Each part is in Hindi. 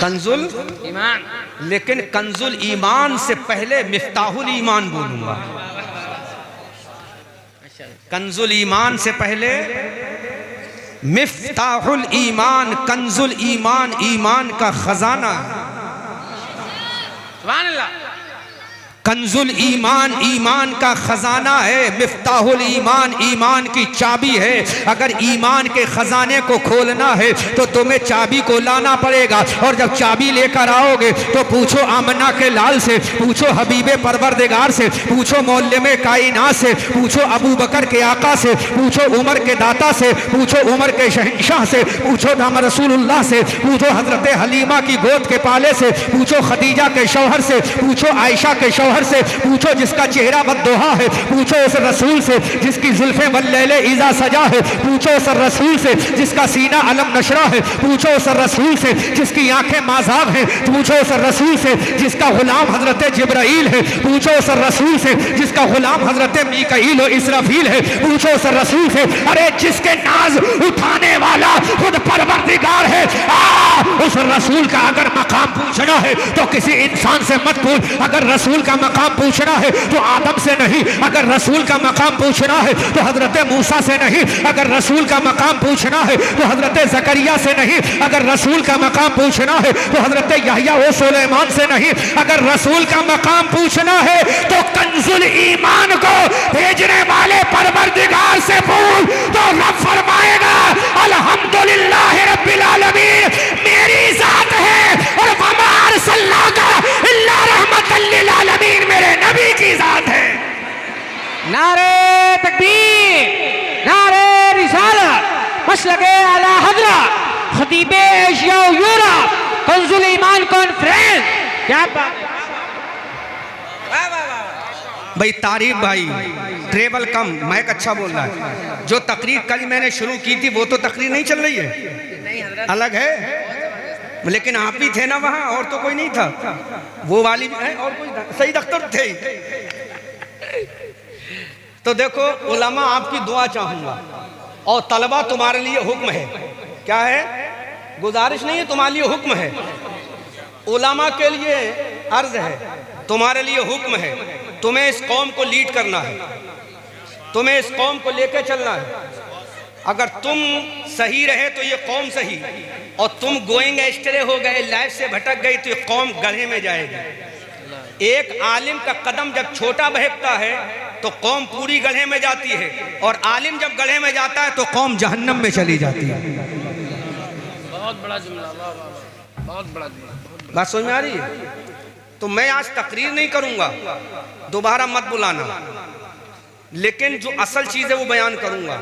कंजुल ईमान, लेकिन कंजुल ईमान से पहले मिफ्ताहुल ईमान बोलूंगा। कंजुल ईमान से पहले मिफ्ताहुल ईमान, कंजुल ईमान ईमान का खजाना। सुभान अल्लाह। कंजुल ईमान ईमान का खजाना है, मिफ्ताहुल ईमान ईमान की चाबी है। अगर ईमान के खजाने को खोलना है तो तुम्हें चाबी को लाना पड़ेगा, और जब चाबी लेकर आओगे तो पूछो आमना के लाल से, पूछो हबीबे परवरदिगार से, पूछो मौलमे कायनात से, पूछो अबू बकर के आका से, पूछो उमर के दाता से, पूछो उमर के शहंशाह से, पूछो नाम रसूलुल्लाह से, पूछो हजरत हलीमा की गोद के पाले से, पूछो खदीजा के शौहर से, पूछो आयशा के शौहर से, पूछो जिसका चेहरा बद्दोहा है, पूछो उस रसूल से जिसकी जुल्फे वल्लैले इज़ा सजा है, पूछो उस रसूल से जिसका सीना अलम नशरा है, पूछो उस रसूल से जिसकी आंखें माज़ाब हैं, पूछो उस रसूल से जिसका गुलाम हजरत जिब्राइल है, पूछो उस रसूल से जिसका गुलाम हजरत मीकाईल और इसराफील है, पूछो उस रसूल से, अरे जिसके नाज उठाने वाला खुद परवरदिगार है। उस रसूल का अगर मकाम पूछना है तो किसी इंसान से मत पूछ, अगर रसूल का मकाम पूछना है तो आदम से नहीं, अगर रसूल का मकाम पूछना है तो हजरत मूसा से नहीं, अगर रसूल का मकाम पूछना है तो हजरत जकरिया से नहीं, अगर रसूल का मकाम पूछना है तो हजरत यहया व सुलेमान से नहीं, अगर रसूल का मकाम पूछना है तो कंजुल ईमान को भेजने वाले परवरदिगार से पूछ, तो रब फरमाएगा अल्हम्दुलिल्लाह रब्बिल आलमीन मेरी जात है, और वमा अरसलनाका इल्ला रहमतल लिल आलमीन मेरे नबी की जात है। नारे तकबीर, नारे रिसालत, मसलके आला हजरा, खतीबे एशिया व यूरोप, कंजुल ईमान कॉन्फ्रेंस। क्या बात भाई, तारीफ भाई, ट्रेवल कम, मैक अच्छा बोल रहा है। जो तकरीर कल मैंने शुरू की थी वो तो तकरीर नहीं चल रही है, अलग है, लेकिन आप ही थे ना वहाँ, और तो कोई नहीं था। वो वाली भी है और कोई सईद अख्तर थे। तो देखो उलमा, आपकी दुआ चाहूंगा, और तलबा तुम्हारे लिए हुक्म है। क्या है? गुजारिश नहीं है, तुम्हारे लिए हुक्म है। उलमा के लिए अर्ज है, तुम्हारे लिए हुक्म है। तुम्हें इस कौम को लीड करना है, तुम्हें इस कौम को लेकर चलना है। अगर तुम सही रहे तो ये कौम सही, और तुम गोइंग एस्ट्रे हो गए, लाइफ से भटक गई, तो ये कौम गड्ढे में जाएगी। एक आलिम का कदम जब छोटा बहकता है तो कौम पूरी गड्ढे में जाती है, और आलिम जब गड्ढे में जाता है तो कौम जहन्नम में चली जाती है। बहुत बड़ा जुमला, बहुत बड़ा जुमला। बात समझ में आ रही है? तो मैं आज तकरीर नहीं करूंगा, दोबारा मत बुलाना, लेकिन जो असल चीज है वो बयान करूंगा।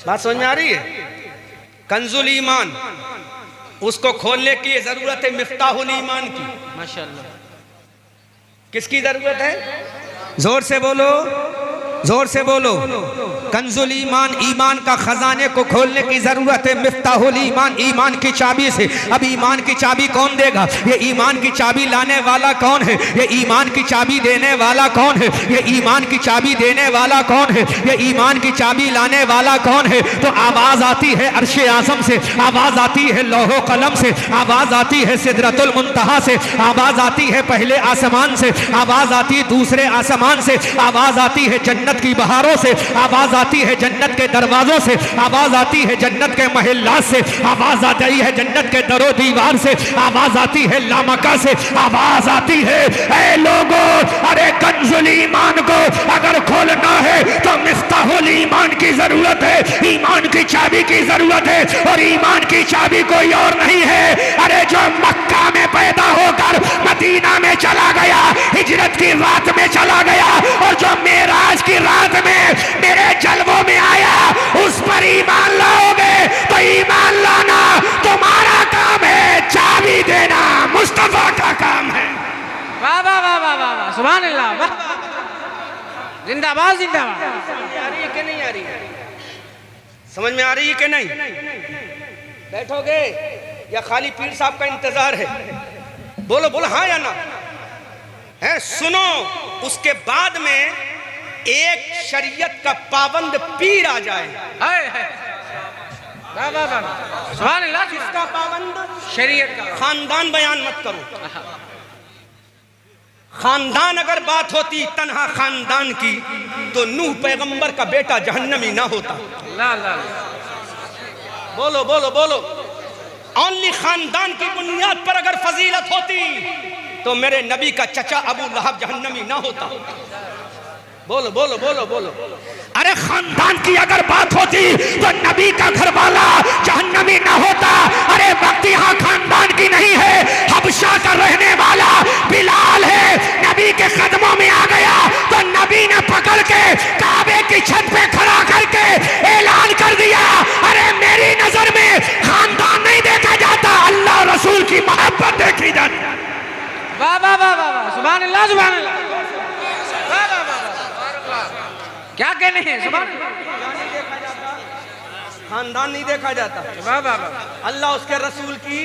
बात समझ में आ रही है? कंजुल ईमान, उसको खोलने की जरूरत है मिफ्ताहुल ईमान की। माशाअल्लाह। किसकी जरूरत है? जोर से बोलो, जोर से बोलो। कंजुल ईमान, ईमान का खजाने को खोलने की जरूरत है मिफ्ताहुल ईमान, ईमान की चाबी से। अब ईमान की चाबी कौन देगा? ये ईमान की चाबी लाने वाला कौन है? ये ईमान की चाबी देने वाला कौन है? ये ईमान की चाबी देने वाला कौन है? ये ईमान की चाबी लाने वाला कौन है? तो आवाज आती है अर्शे आज़म से, आवाज आती है लौहो कलम से, आवाज आती है सिदरतुल मुंतहा से, आवाज आती है पहले आसमान से, आवाज आती है दूसरे आसमान से, आवाज आती है जन्नत की बहारों से, आवाज आती है जन्नत के दरवाजों से, आवाज आती है जन्नत के महल्लात से, आवाज आती है जन्नत के दरो दीवार से, आवाज आती है लामका से, आवाज आती है ऐ लोगों, अरे कंजुल ईमान को अगर खोलना है तो मिफ्ताहुल ईमान की जरूरत है, ईमान की चाबी की जरूरत है। और ईमान की चाबी कोई और नहीं है, अरे जो मक्का में पैदा होकर मदीना में चला गया, हिजरत की रात में चला गया, और जो मेराज की रात में मेरे जलवों में आया, उस पर ईमान लाओगे तो ईमान लाना तुम्हारा काम है, चाबी देना मुस्तफा का काम है। वाह वाह वाह वाह वाह, सुभान अल्लाह, वाह, जिंदाबाद जिंदाबाद। आ रही है कि नहीं आ रही है? समझ में आ रही है कि नहीं? बैठोगे या खाली पीर साहब का इंतजार है? बोलो बोलो, हाँ या ना है? सुनो, उसके बाद में एक शरीयत का पाबंद पीर आ जाए, सुभान अल्लाह, जिसका शरीयत का खानदान बयान मत करो। खानदान अगर बात होती तन्हा खानदान की तो नूह पैगंबर का बेटा जहन्नमी ना होता। ला ला बोलो बोलो बोलो। ओनली खानदान की बुनियाद पर अगर फजीलत होती तो मेरे नबी का चचा अबू लहब जहन्नमी ना होता। बोलो बोलो बोलो बोलो। अरे खानदान की अगर बात होती तो नबी का घरवाला जहन्नमी ना होता। अरे वक्त यहाँ खानदान की नहीं है, हबशा का रहने वाला बिलाल है, नबी के कदमों में आ गया तो नबी ने पकड़ के काबे की छत पे खड़ा करके ऐलान कर दिया, अरे मेरी नजर में खानदान नहीं देखा जाता, अल्लाह रसूल की मोहब्बत देखी जाती। वाह वाह वाह वाह, सुभान अल्लाह सुभान अल्लाह। क्या कहने हैं, सुभान खानदान नहीं देखा जाता। वाह वाह वाह। अल्लाह उसके रसूल की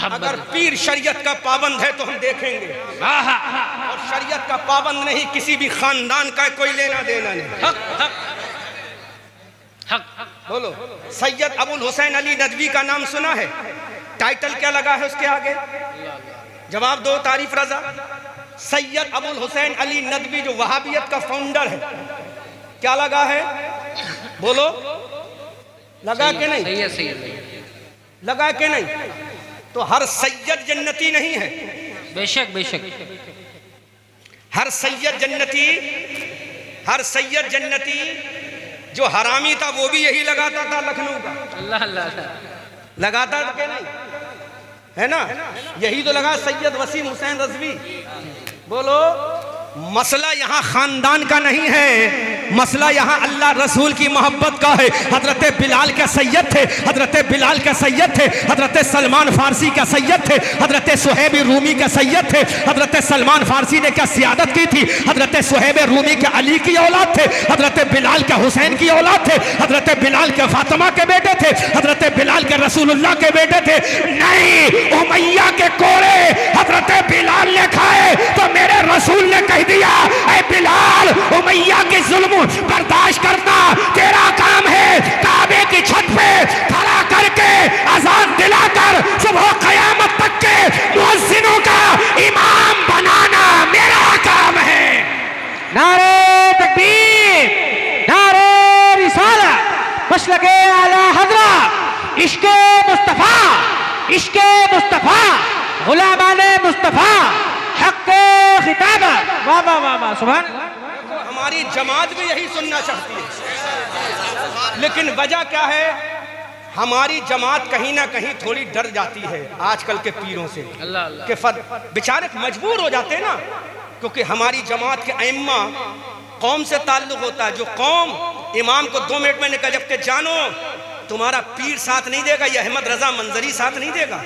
अगर पीर शरीयत का पाबंद है तो हम देखेंगे, और शरीयत का पाबंद नहीं, किसी भी खानदान का कोई लेना देना नहीं। हक हक हक हक। बोलो। सैयद अबुल हुसैन अली नदवी का नाम सुना है? टाइटल क्या लगा है उसके आगे? जवाब दो तारीफ रजा। सैयद अबुल हुसैन अली नदवी जो वहाबियत का फाउंडर है, क्या लगा है? बोलो। लगा के नहीं? सही है, सही है। लगा के नहीं? तो हर सैयद जन्नती नहीं है। बेशक बेशक। हर सैयद जन्नती, हर सैयद जन्नती जो हरामी था वो भी यही लगाता था लखनऊ का। अल्लाह अल्लाह। लगाता था कि नहीं? है ना? यही तो लगा सैयद वसीम हुसैन रजवी। बोलो। मसला यहाँ खानदान का नहीं है, मसला यहाँ अल्लाह रसूल की मोहब्बत का है। हजरत बिलाल के सैयद थे, हजरत बिलाल के सैयद थे, हजरत सलमान फारसी का सैयद थे, हजरत सुहैब रूमी के सैयद थे। हजरत सलमान फारसी ने क्या सियादत की थी? हजरत सुहैब रूमी के अली की औलाद थे, हजरत बिलाल के हुसैन की औलाद थे, हजरत बिलाल के फातिमा के बेटे थे, हजरत बिलाल के रसूलुल्लाह के बेटे थे। नहीं, उमैया के कोड़े हजरत बिलाल ने खाए तो मेरे रसूल ने कह दिया, ऐ बिलाल, उमैया के जुल्म बर्दाश्त करना तेरा काम है। काबे की छत पे खड़ा करके अजान दिलाकर सुबह कयामत तक के मुअज्जिनों का इमाम बनाना मेरा काम है। नारे तकबीर, नारे रिसालत, मसलके आला हज़रत, इश्क़े मुस्तफ़ा, इश्क़े मुस्तफ़ा, गुलामाने मुस्तफ़ा, हक़्क़े खिताबत। वाह वाह वाह वाह, सुभान अल्लाह। हमारी जमात भी यही सुनना चाहती है, लेकिन वजह क्या है? हमारी जमात कहीं ना कहीं थोड़ी डर जाती है आजकल के पीरों से। अल्लाह अल्लाह। के बेचारे मजबूर हो जाते हैं ना, क्योंकि हमारी जमात के अइम्मा कौम से ताल्लुक होता है। जो कौम इमाम को 2 मिनट में निकल, जबकि जानो तुम्हारा पीर साथ नहीं देगा, ये अहमद रजा मंजरी साथ नहीं देगा।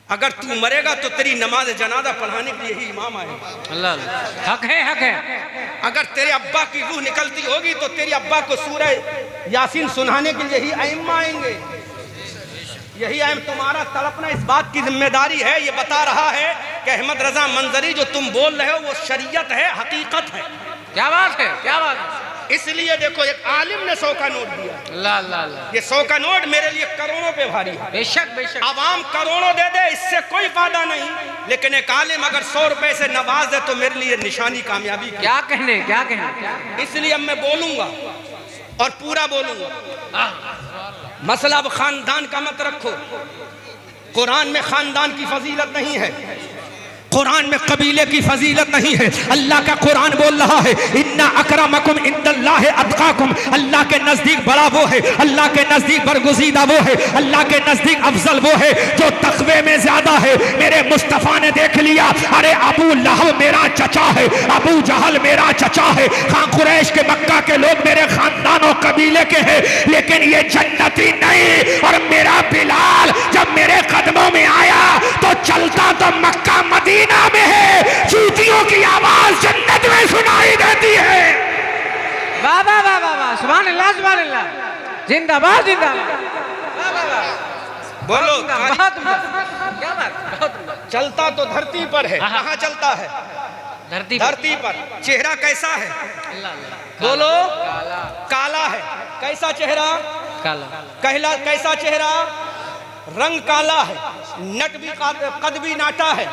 अगर तू मरेगा तो तेरी नमाज जनाजा पढ़ाने के लिए ही इमाम आएगा। अल्लाह अल्लाह। हक है, हक है। अगर तेरे अब्बा की रूह निकलती होगी तो तेरी अब्बा को सूरह यासीन सुनाने के लिए ही अइम्मा आएंगे। यही अहम तुम्हारा तड़पना इस बात की जिम्मेदारी है। ये बता रहा है कि अहमद रजा मंजरी जो तुम बोल रहे हो वो शरीयत है, हकीकत है। क्या बात है, क्या बात है। इसलिए देखो, एक आलिम ने 100 का नोट दिया। अल्लाह अल्लाह अल्लाह। ये 100 का नोट मेरे लिए करोड़ों पे भारी है। बेशक बेशक। आवाम करोड़ों दे दे, इससे कोई फायदा नहीं, लेकिन एक आलिम अगर 100 रुपए से नवाज दे तो मेरे लिए निशानी कामयाबी की। क्या कहने, क्या कहने। इसलिए अब मैं बोलूंगा और पूरा बोलूंगा। मसला अब खानदान का मत रखो। कुरान में खानदान की फजीलत नहीं है, कुरान में कबीले की फजीलत नहीं है। अल्लाह का कुरान बोल रहा है, इन्ना अकरमकुम इंदल्लाहि अतकाकुम। अल्लाह के नजदीक बड़ा वो है, अल्लाह के नजदीक बरगुज़ीदा वो है, अल्लाह के नजदीक अफजल वो है जो तकवे में ज्यादा है। मेरे मुस्तफ़ा ने देख लिया, अरे अबू लहब मेरा चचा है, अबू जहल मेरा चचा है, खां कुरैश के मक्का के लोग मेरे खानदान और कबीले के हैं, लेकिन ये जन्नती नहीं। और मेरा बिलाल जब मेरे कदमों में आया तो चलता तो मक्का मदीना में है, चींटियों की आवाज जन्नत में सुनाई देती है। वाह वाह वाह वाह वाह, सुभान अल्लाह सुभान अल्लाह। जिंदाबाद जिंदाबाद। बोलो। बहुत क्या बात, बहुत चलता तो धरती पर है, कहाँ चलता है? धरती धरती पर। चेहरा कैसा है? अल्लाह अल्लाह। बोलो। काला है। कैसा चेहरा? काला। कहला कैसा चेहरा? रंग काला है, नट भी कद भी नाटा है,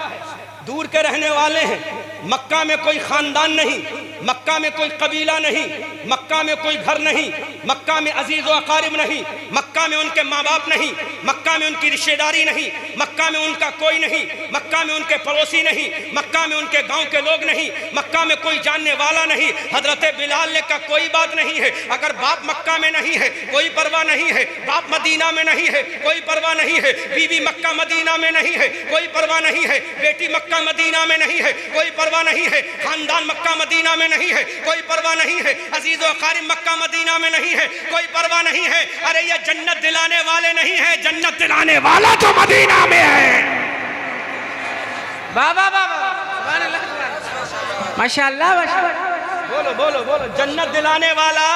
दूर के रहने वाले हैं। मक्का में कोई खानदान नहीं, मक्का में कोई कबीला नहीं, मक्का में कोई घर नहीं, मक्का में अजीज व अकारिब नहीं, मक्का में उनके माँ बाप नहीं, मक्का में उनकी रिश्तेदारी नहीं, मक्का में उनका कोई नहीं, मक्का में उनके पड़ोसी नहीं, मक्का में उनके गांव के लोग नहीं, मक्का में कोई जानने वाला नहीं। हजरत बिलाल ने कहा कोई बात नहीं है, अगर बाप मक्का में नहीं है कोई परवाह नहीं है, बाप मदीना में नहीं है कोई परवाह नहीं है, बीवी मक्का मदीना में नहीं है कोई परवाह नहीं है, बेटी मक्का मदीना में नहीं है कोई परवाह नहीं है, खानदान मक्का मदीना में नहीं है कोई परवाह नहीं है, अजीज व अकारिब मक्का मदीना में नहीं है कोई परवाह नहीं है। अरे ये जन्नत दिलाने वाले नहीं है, जन्नत दिलाने वाला तो मदीना में है। बाबा माशाअल्लाह माशाअल्लाह। बोलो बोलो बोलो, जन्नत दिलाने वाला।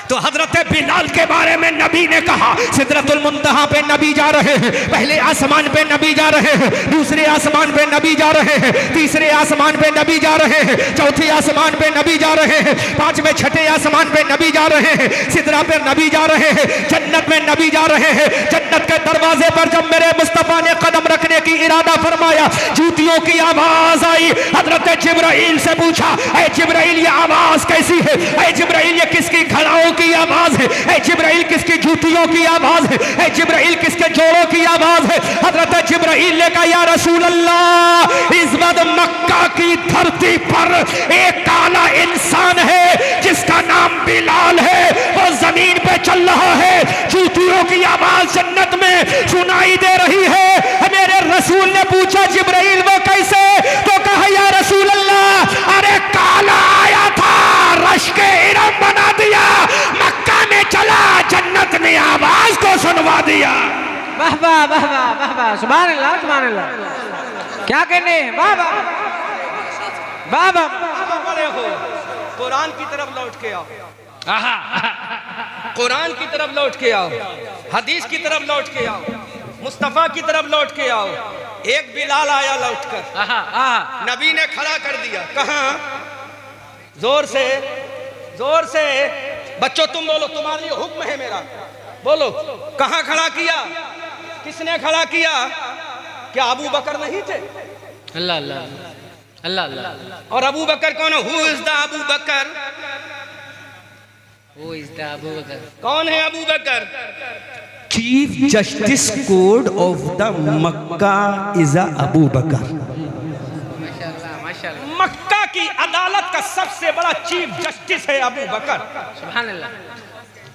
तो हजरत बिलाल के बारे में नबी ने कहा सिदरतुल मुंतहा पे नबी जा रहे हैं, पहले आसमान पे नबी जा रहे हैं, दूसरे आसमान पे नबी जा रहे हैं, तीसरे आसमान पे नबी जा रहे हैं, चौथे आसमान पे नबी जा रहे हैं, पांचवें छठे आसमान पे नबी जा रहे हैं, सिदरा पे नबी जा रहे हैं, जन्नत में नबी जा रहे हैं। जन्नत के दरवाजे पर जब मेरे मुस्तफा ने कदम रखने की इरादा फरमाया, जूतियों की आवाज आई। हजरत जिब्राइल से पूछा, ऐ जिब्राइल ये आवाज कैसी है? ऐ जिब्राइल ये किसकी घड़ाओं की आवाज है? ऐ जिब्राइल किसकी जूतियों की आवाज है? ऐ जिब्राइल किसके जोड़ों की आवाज है? हजरत जिब्राइल ने कहा या रसूल अल्लाह, इस वक्त मक्का की धरती पर एक काला इंसान है जिसका नाम बिलाल है, वो जमीन पे चल रहा है, जूतियों की आवाज जन्नत में सुनाई दे रही है। मेरे रसूल ने पूछा जिब्राइल वो कैसे? तो कहा या रसूल अल्लाह, अरे काला आया था, रश के इरम बना दिया, मक्का में चला, जन्नत ने आवाज को सुनवा दिया। वाह वाह वाह वाह वाह वाह, सुभान अल्लाह सुभान अल्लाह। क्या कहने, वाह वाह वाह वाह। बड़े हो, कुरान की तरफ लौट के आओ, कुरान की तरफ लौट के आओ, हदीस की तरफ लौट के आओ, मुस्तफा की तरफ लौट के आओ। एक बिलाल आया लौटकर, नबी ने खड़ा कर दिया। कहां? जोर से जोर से, बच्चों तुम बोलो, तुम्हारे लिए हुक्म है मेरा, बोलो कहां खड़ा किया? किसने खड़ा किया? क्या अबू बकर नहीं थे? अल्लाह अल्लाह अल्लाह अल्लाह। और अबू बकर कौन है? Who is the Abu Bakr? वो इज द अबू बकर। कौन है Abu Bakr? Chief justice code of the Mecca is Abu Bakr. माशाअल्लाह माशाअल्लाह। मक्का की अदालत का सबसे बड़ा चीफ जस्टिस है अबू बकर। सुभान अल्लाह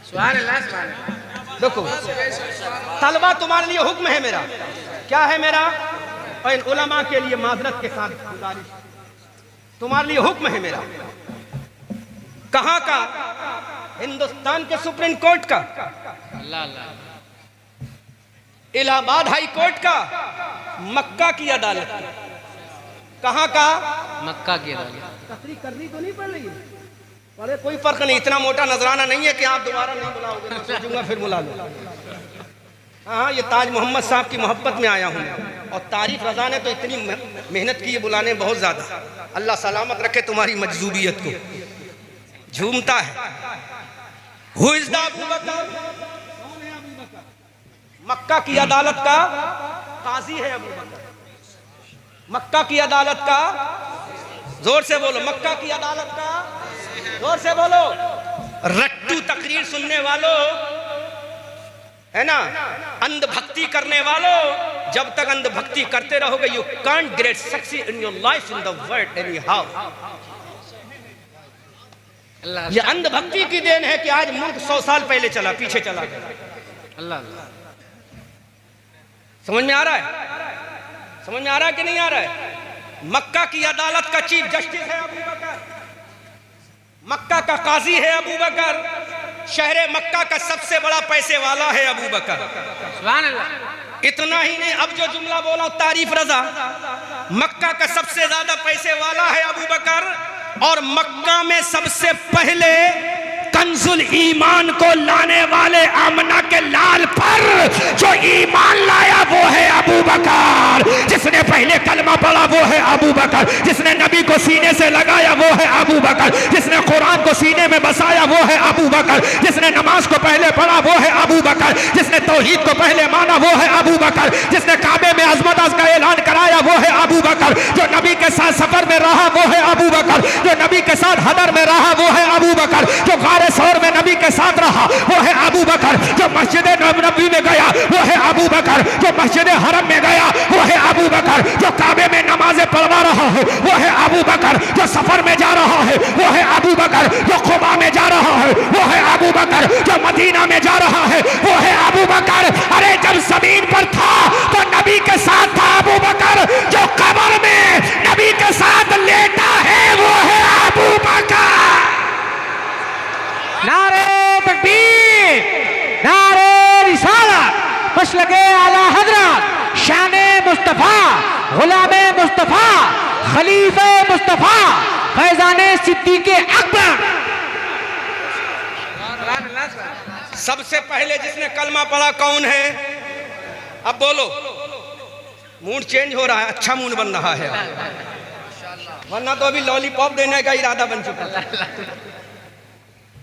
सुभान अल्लाह सुभान अल्लाह। देखो तलबा, तुम्हारे लिए हुक्म है मेरा। क्या है मेरा? और इन उलमा के लिए माजरत के साथ गुजारिश, तुम्हारे लिए हुक्म है मेरा। कहां का? हिंदुस्तान के सुप्रीम कोर्ट का, अल्लाह अल्लाह। इलाहाबाद हाई कोर्ट का, मक्का की अदालत। कहां का? मक्का की अदालत। तकरीर करनी तो नहीं पड़ रही है? अरे कोई फर्क नहीं, इतना मोटा नजराना नहीं है कि आप दोबारा नहीं बुलाओगे, मैं सोचूंगा फिर बुला लो। हाँ, ये ताज मोहम्मद साहब की मोहब्बत में आया हूँ, और तारीफ रजा ने तो इतनी मेहनत की है बुलाने, बहुत ज्यादा। अल्लाह सलामत रखे तुम्हारी मजजूबियत को। झूमता है। हु इज द अबू बकर? मक्का की अदालत का काजी है अबू बकर। मक्का की अदालत का, जोर से बोलो, मक्का की अदालत का, जोर से बोलो। रट्टू तकरीर सुनने वालों, है ना, अंधभक्ति करने वालों, जब तक अंधभक्ति करते रहोगे you can't get success in your life in the world any how. ये अंधभक्ति की देन है कि आज मुल्क 100 साल पहले चला, पीछे चला गया। अल्लाह अल्लाह। समझ में आ रहा है? समझ में आ रहा है कि नहीं आ रहा है? मक्का की अदालत का चीफ जस्टिस है अबू बकर, मक्का का काजी है अबू बकर, शहर मक्का का सबसे बड़ा पैसे वाला है अबू बकर। सुभान अल्लाह। इतना ही नहीं, अब जो जुमला बोला तारीफ रजा, मक्का का सबसे ज्यादा पैसे वाला है अबू बकर, और मक्का में सबसे पहले कंजुल ईमान को लाने वाले आमना के लाल पर जो ईमान लाया वो है अबू बकर। बकर। जिसने पहले कलमा पढ़ा वो है अबू बकर। जिसने नबी को सीने से लगाया वो है अबू बकर। जिसने कुरान को सीने में बसाया वो है अबू बकर। जिसने नमाज को पहले पढ़ा वो है अबू बकर। जिसने तौहीद को पहले माना वो है अबू बकर। जिसने काबे में अजमत का ऐलान कराया वो है अबू बकर। जो नबी के साथ सफर में रहा वो है अबू बकर। जो नबी के साथ हदर में रहा वो है अबू बकर। जो गारे सौर में नबी के साथ रहा वो है अबू बकर। जो मस्जिद नबी में गया वो है अबू बकर। जो मस्जिद हरम में गया वो है अबू बकर। जो काबे में नमाजें पढ़वा रहा है वो है अबू बकर। जो सफर में जा रहा है वो है अबू बकर। जो खुबा में जा रहा है वो है अबू बकर। जो मदीना में जा रहा है वो है अबू बकर। अरे जब जमीन पर था तो नबी के साथ था अबू बकर। जो कब्र में नबी के साथ लेटा है वो है अबू बकर। नारे तकबीर, नारे रिसालत, मसलके आला हजरत, शाने मुस्तफा, गुलामे मुस्तफा, खलीफे मुस्तफा, फैजाने सिद्दीक़े अकबर। सबसे पहले जिसने कलमा पढ़ा कौन है? अब बोलो। मूड चेंज हो रहा है, अच्छा मूड बन रहा है, वरना तो अभी लॉलीपॉप देने का इरादा बन चुका है।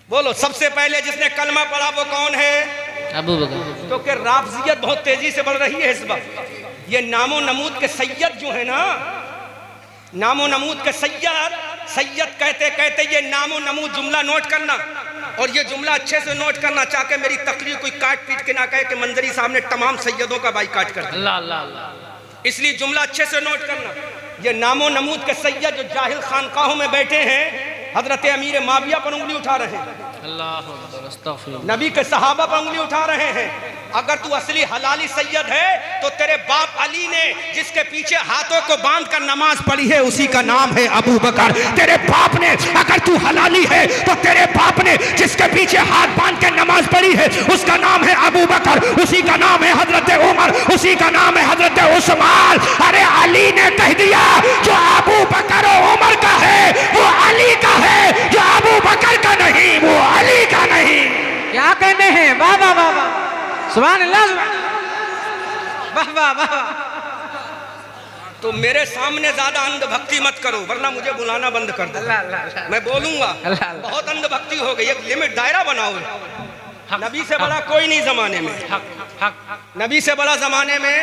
बोलो, सबसे पहले जिसने कलमा पढ़ा वो कौन है? अबू बकर। क्योंकि राफजियत बहुत तेजी से बढ़ रही है इस वक्त। ये नामो नमूद के सैयद जो है ना, नामो नमूद के सैयद कहते कहते ये नामो नमूद जुमला नोट करना, और ये जुमला अच्छे से नोट करना, चाहे मेरी तकरीर कोई काट पीट के ना कहे कि मंजरी साहब ने तमाम सैयदों का बाइकाट कर दिया। अल्लाह अल्लाह अल्लाह। इसलिए जुमला अच्छे से नोट करना। ये नामो नमूद के सैयद जो जाहिल खानकाहों में बैठे हैं, हजरत अमीर माविया पर उंगली उठा रहे हैं, नबी के सहाबा पर उंगली उठा रहे हैं। अगर तू असली हलाली सैयद है तो तेरे बाप अली ने जिसके पीछे हाथों को बांध कर नमाज पढ़ी है उसी का नाम है अबू बकर। तेरे बाप ने, अगर तू हलाली है तो तेरे बाप ने जिसके पीछे हाथ बांध कर नमाज पढ़ी है उसका नाम है अबू बकर। उसी का नाम है हजरत उमर, उसी का नाम है हजरत उस्मान। अरे अली ने कह दिया जो अबू बकर और उमर का है वो अली का है, जो अबू बकर का नहीं वो अली का नहीं। क्या कहने हैं? वाह वाह वाह वाह, सुभान अल्लाह, वाह वाह वाह। तो मेरे सामने ज्यादा अंधभक्ति मत करो वरना मुझे बुलाना बंद कर दो। मैं बोलूंगा बहुत अंधभक्ति हो गई, एक लिमिट दायरा बनाओ। नबी से बड़ा कोई नहीं जमाने में, नबी से बड़ा जमाने में।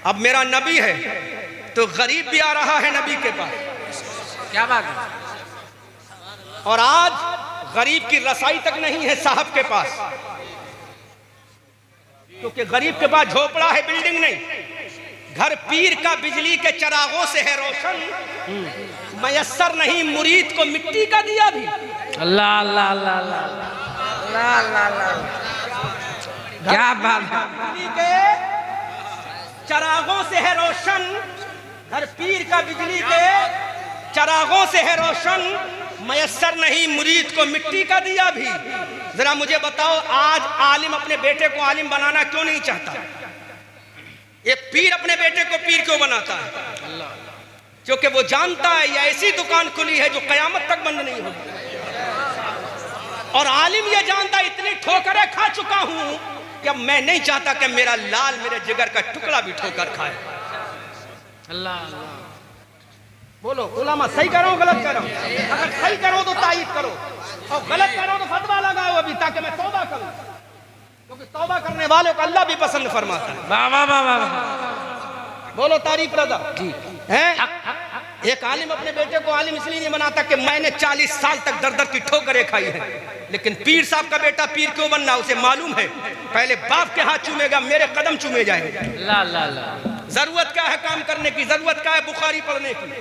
अब मेरा नबी है तो गरीब भी आ रहा है नबी के पास, क्या बात है। और आज गरीब की रसाई तक नहीं है साहब के पास, क्योंकि गरीब के पास झोपड़ा है, बिल्डिंग नहीं। घर पीर का बिजली के चरागों से है रोशन, मयस्सर नहीं मुरीद को मिट्टी का दिया भी। अल्लाह अल्लाह अल्लाह अल्लाह अल्लाह अल्लाह, क्या बात है। बिजली के चरागों से है रोशन, घर पीर का बिजली के चरागों से है रोशन, मयस्सर नहीं मुरीद को मिट्टी का दिया भी। जरा मुझे बताओ, आज आलिम अपने बेटे को आलिम बनाना क्यों नहीं चाहता? एक पीर अपने बेटे को पीर क्यों बनाता है? क्योंकि वो जानता है ये ऐसी दुकान खुली है जो कयामत तक बंद नहीं होगी। और आलिम ये जानता, इतनी ठोकरें खा चुका हूं कि अब मैं नहीं चाहता कि मेरा लाल मेरे जिगर का टुकड़ा भी ठोकर खाए। अल्लाह अल्लाह। बोलो उलमा, सही कर रहा हूं गलत कर रहा हूं? अगर सही करो तो तारीफ करो, और गलत करो तो फतवा लगाओ अभी, ताकि मैं तौबा करूं, क्योंकि तौबा करने वालों को अल्लाह भी पसंद फरमाता है। वाह वाह वाह वाह। बोलो तारीफ रजा जी है। एक आलिम अपने बेटे को आलिम इसलिए नहीं बनाता कि मैंने 40 साल तक दर दर की ठोकरें खाई है, लेकिन पीर साहब का बेटा पीर क्यों बनना? उसे मालूम है पहले बाप के हाथ चूमेगा, मेरे कदम चूमे जाएंगे। अल्लाह अल्लाह अल्लाह। जरूरत क्या है काम करने की? जरूरत क्या है बुखारी पढ़ने की?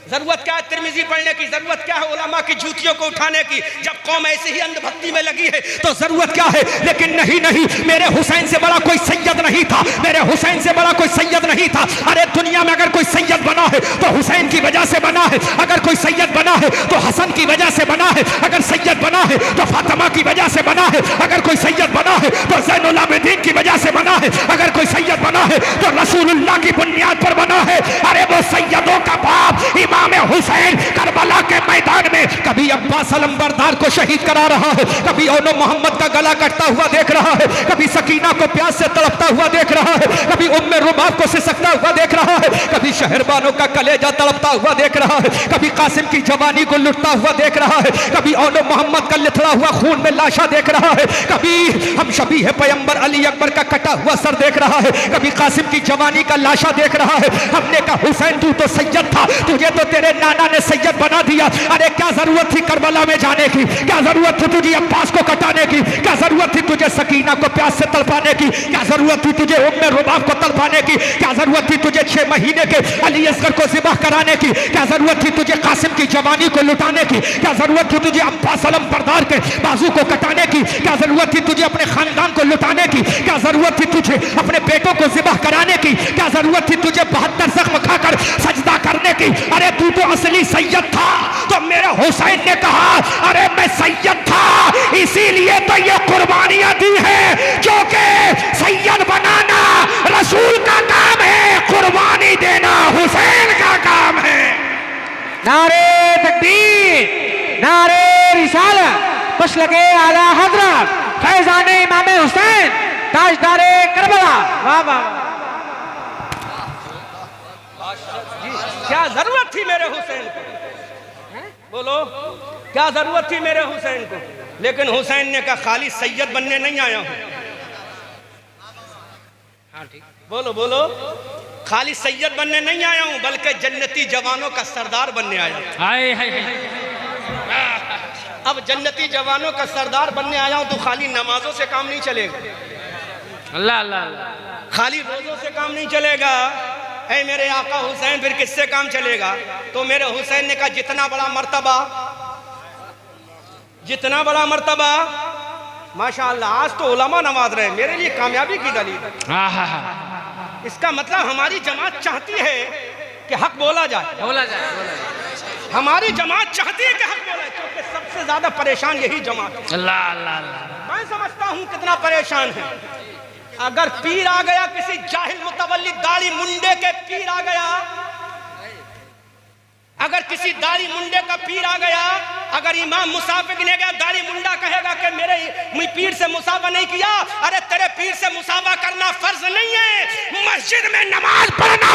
जरूरत क्या है तिरमिजी पढ़ने की? जरूरत क्या है उलमा की जूतियों को उठाने की? जब कौम ऐसे ही अंधभक्ति में लगी है तो जरूरत क्या है? लेकिन नहीं नहीं, मेरे हुसैन से बड़ा कोई सैयद नहीं था, मेरे हुसैन से बड़ा कोई सैयद नहीं था। अरे दुनिया में अगर कोई सैयद बना है तो हुसैन की वजह से बना है, अगर कोई सैयद बना है तो हसन की वजह से बना है, अगर सैयद बना है तो फातिमा की वजह से बना है, अगर कोई सैयद बना है तो ज़ैनुल आबिदीन की वजह से बना है, अगर कोई सैयद बना है तो रसूलुल्लाह की बुनियाद पर बना है। अरे वो सैयदों का बाप इमाम हुसैन करबला के मैदान में कभी अब्बास अलंबरदार को शहीद करा रहा है, कभी ओनो मोहम्मद का गला कटता हुआ देख रहा है, कभी सकीना को प्यास से तड़पता हुआ देख रहा है, कभी उम्मे रुबाब को सिसकता हुआ देख रहा है, कभी शहरबानों का कलेजा तड़पता हुआ देख रहा है, कभी कासिम की जवानी को लुटता हुआ देख रहा है, कभी ओनो मोहम्मद का लिथड़ा हुआ खून में लाशा देख रहा है, कभी हम शबी है पैगंबर अली अकबर का कटा हुआ सर देख रहा है, कभी कासिम की जवानी का लाशा देख रहा है। हमने कहा हुसैन तू तो सैयद था, तुझे तो तेरे नाना ने सैयद बना दिया। अरे क्या जरूरत थी करबला में जाने की, क्या जरूरत थी तुझे अब्बास को कटाने की, क्या जरूरत थी तुझे सकीना को प्यास से तड़पाने की, क्या जरूरत थी तुझे उम्मे रुबाब को तड़पाने की, क्या जरूरत थी तुझे 6 महीने के अली असगर को ज़िबह कराने की, क्या जरूरत थी तुझे कासिम की जवानी को लुटाने की, क्या जरूरत थी तुझे अब्बास अलंबरदार के बाजू को कटाने की, क्या जरूरत थी तुझे अपने खानदान को लुटाने की, क्या जरूरत थी तुझे अपने बेटों को ज़िबह कराने की, क्या जरूरत थी तुझे 72 जख्म खाकर सजदा करने की। अरे तू तो असली सैयद था। तो मेरे हुसैन ने कहा अरे मैं सैयद था, इसीलिए तो ये कुर्बानियां दी है, जो कि सैयद बनाना रसूल का काम है, कुर्बानी देना हुसैन का काम है। नारे तकबीर, नारे रिसालत, मसलके आला हजरत फैजाने इमाम हुसैन ताजदारे करबला। वाह वाह। क्या जरूरत थी मेरे हुसैन को, बोलो क्या जरूरत थी मेरे हुसैन को। लेकिन हुसैन ने कहा खाली सैयद बनने नहीं आया हूं। बोलो बोलो, खाली सैयद बनने नहीं आया हूं, बल्कि जन्नती जवानों का सरदार बनने आया हूं। हाय हाय। अब जन्नती जवानों का सरदार बनने आया हूं तो खाली नमाजों से काम नहीं चलेगा, अल्लाह अल्लाह, खाली रोजों से काम नहीं चलेगा। ऐ मेरे आका हुसैन फिर किससे काम चलेगा। तो मेरे हुसैन ने कहा जितना बड़ा मर्तबा, माशाअल्लाह आज तो उलमा नवाज रहे, मेरे लिए कामयाबी की दलील। इसका मतलब हमारी जमात चाहती है कि हक बोला जाए, हमारी जमात चाहती है कि हक बोला जाए, क्योंकि सबसे ज्यादा परेशान यही जमात है। अल्लाह अल्लाह। मैं समझता हूं कितना परेशान है। अगर पीर आ गया, किसी जाहिल मुतवल्लिद दाढ़ी मुंडे के पीर आ गया, अगर किसी दाढ़ी मुंडे का पीर आ गया, अगर इमाम मुसाफिर ने गया दाढ़ी मुंडा कहेगा कि मेरे पीर से मुसाफा नहीं किया। अरे तेरे पीर से मुसाफा करना फर्ज नहीं है, मस्जिद में नमाज पढ़ना